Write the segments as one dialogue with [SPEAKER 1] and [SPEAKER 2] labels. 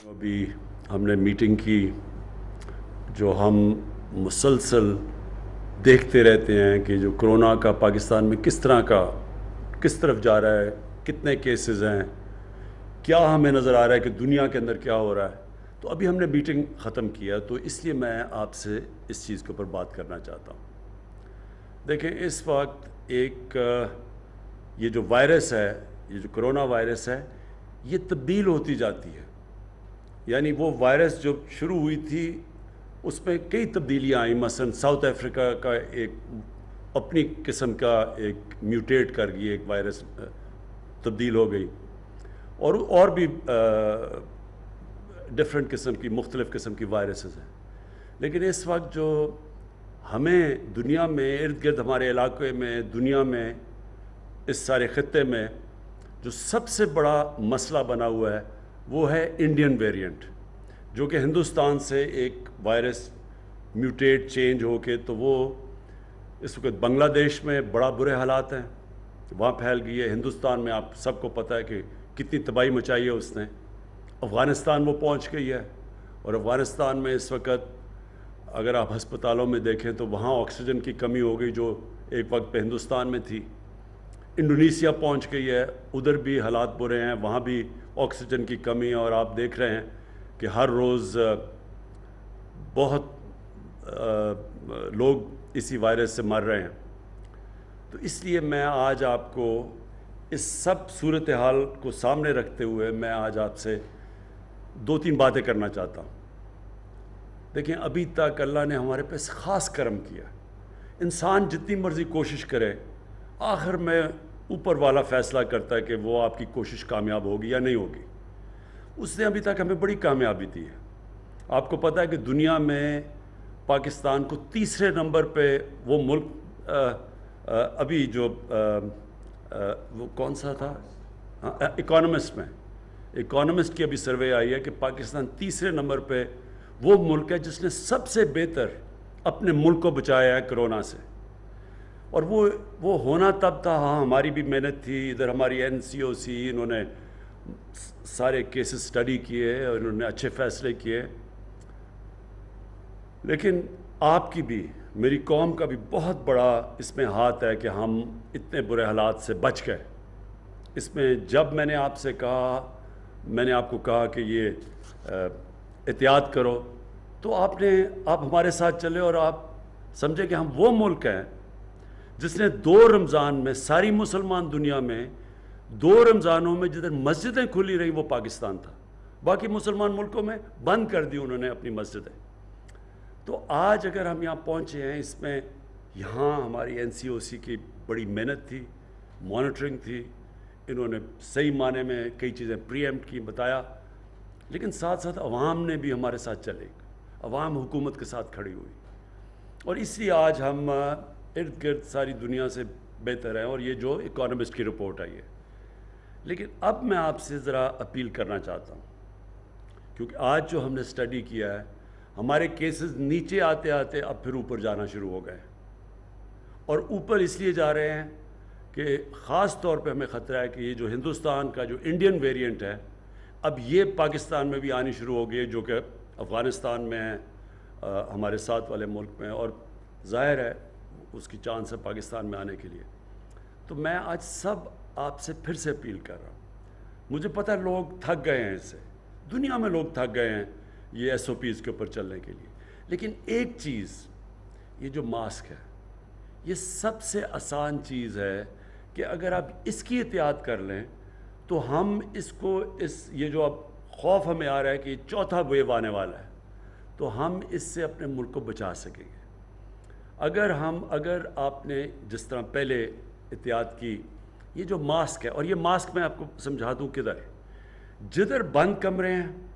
[SPEAKER 1] अभी हमने मीटिंग की जो हम मुसलसल देखते रहते हैं कि जो कोरोना का पाकिस्तान में किस तरफ जा रहा है, कितने केसेस हैं, क्या हमें नज़र आ रहा है कि दुनिया के अंदर क्या हो रहा है। तो अभी हमने मीटिंग ख़त्म किया, तो इसलिए मैं आपसे इस चीज़ के ऊपर बात करना चाहता हूँ। देखें, इस वक्त ये जो वायरस है, ये जो कोरोना वायरस है, ये तब्दील होती जाती है। यानी वो वायरस जो शुरू हुई थी उसमें कई तब्दीलियाँ आई। मसलन साउथ अफ्रीका का एक अपनी किस्म का एक म्यूटेट कर गई एक वायरस तब्दील हो गई, और भी डिफरेंट किस्म की मुख्तलिफ़ किस्म की वायरसेस हैं। लेकिन इस वक्त जो हमें दुनिया में इर्द गिर्द हमारे इलाके में, दुनिया में, इस सारे ख़त्ते में जो सबसे बड़ा मसला बना हुआ है वो है इंडियन वेरिएंट, जो कि हिंदुस्तान से एक वायरस म्यूटेट चेंज होके तो वो इस वक्त बांग्लादेश में बड़ा बुरे हालात हैं, वहाँ फैल गई है। हिंदुस्तान में आप सबको पता है कि कितनी तबाही मचाई है उसने। अफ़गानिस्तान वो पहुँच गई है, और अफ़गानिस्तान में इस वक्त अगर आप हस्पतालों में देखें तो वहाँ ऑक्सीजन की कमी हो गई जो एक वक्त पे हिंदुस्तान में थी। इंडोनेशिया पहुँच गई है, उधर भी हालात बुरे हैं, वहाँ भी ऑक्सीजन की कमी है, और आप देख रहे हैं कि हर रोज़ बहुत लोग इसी वायरस से मर रहे हैं। तो इसलिए मैं आज आपको इस सब सूरत हाल को सामने रखते हुए मैं आज आपसे 2-3 बातें करना चाहता हूँ। देखें, अभी तक अल्लाह ने हमारे पे ख़ास करम किया। इंसान जितनी मर्ज़ी कोशिश करे, आखिर में ऊपर वाला फ़ैसला करता है कि वो आपकी कोशिश कामयाब होगी या नहीं होगी। उसने अभी तक हमें बड़ी कामयाबी दी है। आपको पता है कि दुनिया में पाकिस्तान को तीसरे नंबर पे वो मुल्क अभी जो वो कौन सा था, इकोनॉमिस्ट की अभी सर्वे आई है कि पाकिस्तान तीसरे नंबर पे वो मुल्क है जिसने सबसे बेहतर अपने मुल्क को बचाया है कोरोना से। और वो होना तब था, हाँ हमारी भी मेहनत थी, इधर हमारी NCOC इन्होंने सारे केसेस स्टडी किए और इन्होंने अच्छे फैसले किए। लेकिन आपकी भी, मेरी कौम का भी बहुत बड़ा इसमें हाथ है कि हम इतने बुरे हालात से बच गए। इसमें जब मैंने आपको कहा कि ये एहतियात करो, तो आप हमारे साथ चले और आप समझे कि हम वो मुल्क हैं जिसने 2 रमज़ान में, सारी मुसलमान दुनिया में 2 रमज़ानों में जिधर मस्जिदें खुली रही वो पाकिस्तान था। बाकी मुसलमान मुल्कों में बंद कर दी उन्होंने अपनी मस्जिदें। तो आज अगर हम यहाँ पहुँचे हैं, इसमें यहाँ हमारी NCOC की बड़ी मेहनत थी, मॉनिटरिंग थी, इन्होंने सही माने में कई चीज़ें प्रीएम्प्ट की, बताया। लेकिन साथ साथ अवाम ने भी हमारे साथ चले, अवाम हुकूमत के साथ खड़ी हुई, और इसलिए आज हम इर्द गिर्द सारी दुनिया से बेहतर हैं। और ये जो इकोनॉमिस्ट की रिपोर्ट आई है। लेकिन अब मैं आपसे ज़रा अपील करना चाहता हूँ, क्योंकि आज जो हमने स्टडी किया है, हमारे केसेस नीचे आते आते अब फिर ऊपर जाना शुरू हो गए, और ऊपर इसलिए जा रहे हैं कि ख़ास तौर पे हमें ख़तरा है कि ये जो हिंदुस्तान का जो इंडियन वेरिएंट है, अब ये पाकिस्तान में भी आनी शुरू हो गई है, जो कि अफ़गानिस्तान में है, हमारे साथ वाले मुल्क में, और ज़ाहिर है उसकी चांस है पाकिस्तान में आने के लिए। तो मैं आज सब आपसे फिर से अपील कर रहा हूँ। मुझे पता है लोग थक गए हैं इससे, दुनिया में लोग थक गए हैं ये SOPs के ऊपर चलने के लिए। लेकिन एक चीज़, ये जो मास्क है, ये सबसे आसान चीज़ है कि अगर आप इसकी एहतियात कर लें तो हम ये जो अब खौफ हमें आ रहा है कि चौथा वेव आने वाला है, तो हम इससे अपने मुल्क को बचा सकेंगे। अगर आपने जिस तरह पहले एहतियात की, ये जो मास्क है, और ये मास्क मैं आपको समझा दूँ किधर, जिधर बंद कमरे हैं,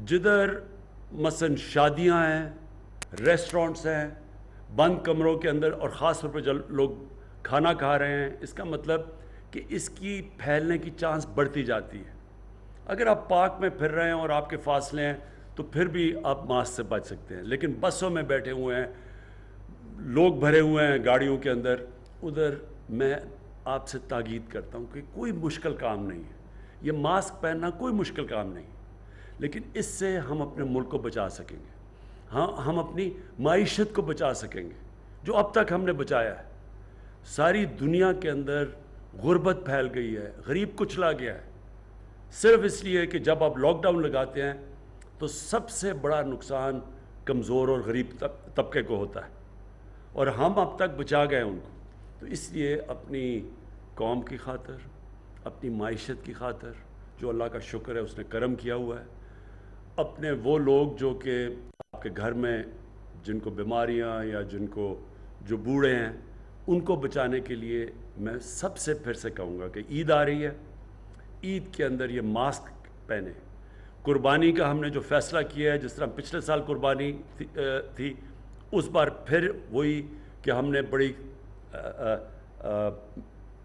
[SPEAKER 1] जिधर मसलन शादियां हैं, रेस्टोरेंट्स हैं, बंद कमरों के अंदर, और ख़ास तौर पर जब लोग खाना खा रहे हैं, इसका मतलब कि इसकी फैलने की चांस बढ़ती जाती है। अगर आप पार्क में फिर रहे हैं और आपके फासले हैं तो फिर भी आप मास्क से बच सकते हैं। लेकिन बसों में बैठे हुए हैं, लोग भरे हुए हैं गाड़ियों के अंदर, उधर मैं आपसे ताकीद करता हूँ कि कोई मुश्किल काम नहीं है, ये मास्क पहनना कोई मुश्किल काम नहीं। لیکن اس سے ہم اپنے ملک کو بچا سکیں گے. ہاں ہم اپنی معیشت کو بچا سکیں گے جو اب تک ہم نے بچایا ہے. ساری دنیا کے اندر غربت پھیل گئی ہے, غریب کچلا گیا ہے, صرف اس لیے کہ جب آپ لاک ڈاؤن لگاتے ہیں تو سب سے بڑا نقصان کمزور اور غریب طبقے کو ہوتا ہے, اور ہم اب تک بچا گئے ان کو. تو اس لیے اپنی قوم کی خاطر, اپنی معیشت کی خاطر, جو اللہ کا شکر ہے اس نے کرم کیا ہوا ہے, اپنے وہ لوگ جو کہ آپ کے گھر میں جن کو بیماریاں یا جن کو جو بوڑھے ہیں, ان کو بچانے کے لیے میں سب سے پھر سے کہوں گا کہ عید آ رہی ہے, عید کے اندر یہ ماسک پہنے. قربانی کا ہم نے جو فیصلہ کیا ہے, جس طرح پچھلے سال قربانی تھی, اس بار پھر وہی کہ ہم نے بڑی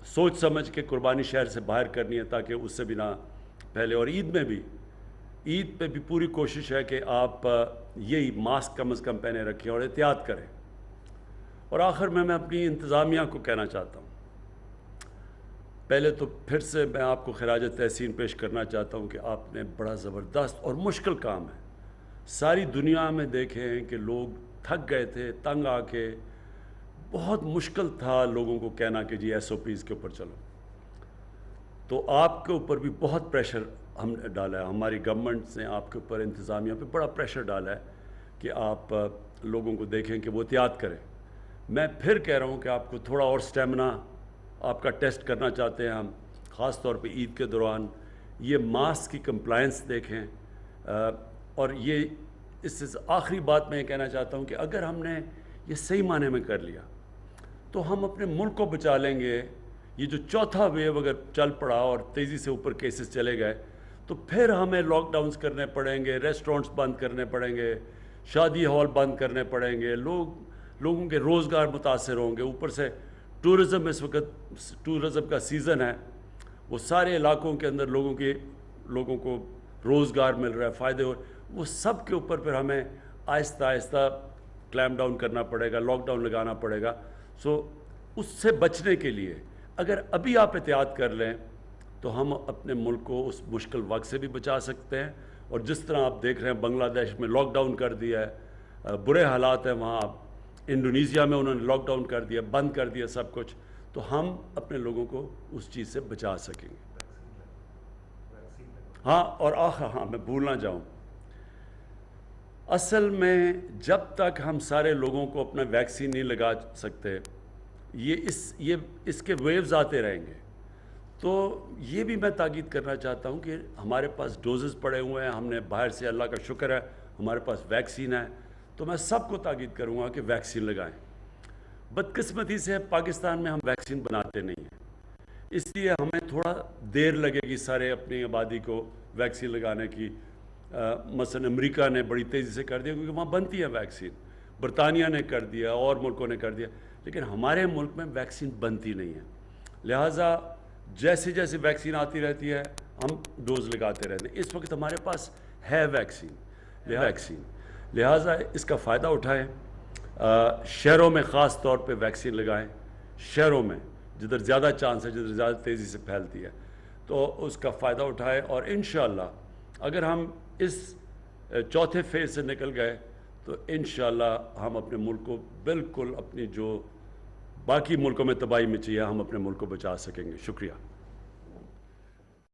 [SPEAKER 1] سوچ سمجھ کے قربانی شہر سے باہر کرنی ہے تاکہ اس سے بھی نہ پھیلے. اور عید پہ بھی پوری کوشش ہے کہ آپ یہی ماسک کم از کم پہنے رکھیں اور احتیاط کریں. اور آخر میں اپنی انتظامیہ کو کہنا چاہتا ہوں, پہلے تو پھر سے میں آپ کو خراج تحسین پیش کرنا چاہتا ہوں کہ آپ نے بڑا زبردست اور مشکل کام ہے. ساری دنیا میں دیکھیں کہ لوگ تھک گئے تھے, تنگ آ کے, بہت مشکل تھا لوگوں کو کہنا کہ جی SOPs کے اوپر چلو. تو آپ کے اوپر بھی بہت پریشر ہم نے ڈالا ہے, ہماری گورنمنٹ نے آپ کے اوپر, انتظامیہ پہ بڑا پریشر ڈالا ہے کہ آپ لوگوں کو دیکھیں کہ وہ احتیاط کریں. میں پھر کہہ رہا ہوں کہ آپ کو تھوڑا اور سٹیمنا آپ کا ٹیسٹ کرنا چاہتے ہیں ہم, خاص طور پہ عید کے دوران. یہ ماسک کی کمپلائنس دیکھیں. اور یہ اس سے آخری بات میں یہ کہنا چاہتا ہوں کہ اگر ہم نے یہ صحیح معنی میں کر لیا تو ہم اپنے ملک کو بچا لیں گے. یہ جو چوتھا ویو اگر چل پڑا اور تیزی سے اوپر کیسز چلے گئے تو پھر ہمیں لاک ڈاؤنز کرنے پڑیں گے, ریسٹورنٹس بند کرنے پڑیں گے, شادی ہال بند کرنے پڑیں گے, لوگوں کے روزگار متاثر ہوں گے. اوپر سے ٹورزم, اس وقت ٹورزم کا سیزن ہے, وہ سارے علاقوں کے اندر لوگوں کو روزگار مل رہا ہے, فائدے ہو, وہ سب کے اوپر پھر ہمیں آہستہ آہستہ کلیم ڈاؤن کرنا پڑے گا, لاک ڈاؤن لگانا پڑے گا. اس سے بچنے کے لیے اگر ابھی آپ احتیاط کر لیں تو ہم اپنے ملک کو اس مشکل وقت سے بھی بچا سکتے ہیں. اور جس طرح آپ دیکھ رہے ہیں بنگلہ دیش میں لاک ڈاؤن کر دیا ہے, برے حالات ہیں وہاں. انڈونیزیا میں انہوں نے لاک ڈاؤن کر دیا, بند کر دیا سب کچھ, تو ہم اپنے لوگوں کو اس چیز سے بچا سکیں گے. ہاں, اور ہاں میں بھول نہ جاؤں, اصل میں جب تک ہم سارے لوگوں کو اپنا ویکسین نہیں لگا سکتے, یہ اس کے ویوز آتے رہیں گے. تو یہ بھی میں تاکید کرنا چاہتا ہوں کہ ہمارے پاس ڈوزز پڑے ہوئے ہیں, ہم نے باہر سے, اللہ کا شکر ہے ہمارے پاس ویکسین ہے, تو میں سب کو تاکید کروں گا کہ ویکسین لگائیں. بدقسمتی سے پاکستان میں ہم ویکسین بناتے نہیں ہیں, اس لیے ہمیں تھوڑا دیر لگے گی سارے اپنی آبادی کو ویکسین لگانے کی. مثلا امریکہ نے بڑی تیزی سے کر دیا کیونکہ وہاں بنتی ہے ویکسین, برطانیہ نے کر دیا, اور ملکوں نے کر دیا, لیکن ہمارے ملک میں ویکسین بنتی نہیں ہے. لہٰذا جیسے جیسے ویکسین آتی رہتی ہے ہم ڈوز لگاتے رہتے ہیں. اس وقت ہمارے پاس ہے ویکسین, لہٰذا اس کا فائدہ اٹھائیں. شہروں میں خاص طور پہ ویکسین لگائیں, شہروں میں جدھر زیادہ چانس ہے, جدھر زیادہ تیزی سے پھیلتی ہے, تو اس کا فائدہ اٹھائیں. اور انشاءاللہ اگر ہم اس چوتھے فیز سے نکل گئے تو انشاءاللہ ہم اپنے ملک کو بالکل اپنی جو باقی ملکوں میں تباہی مچی ہے, ہم اپنے ملک کو بچا سکیں گے. شکریہ.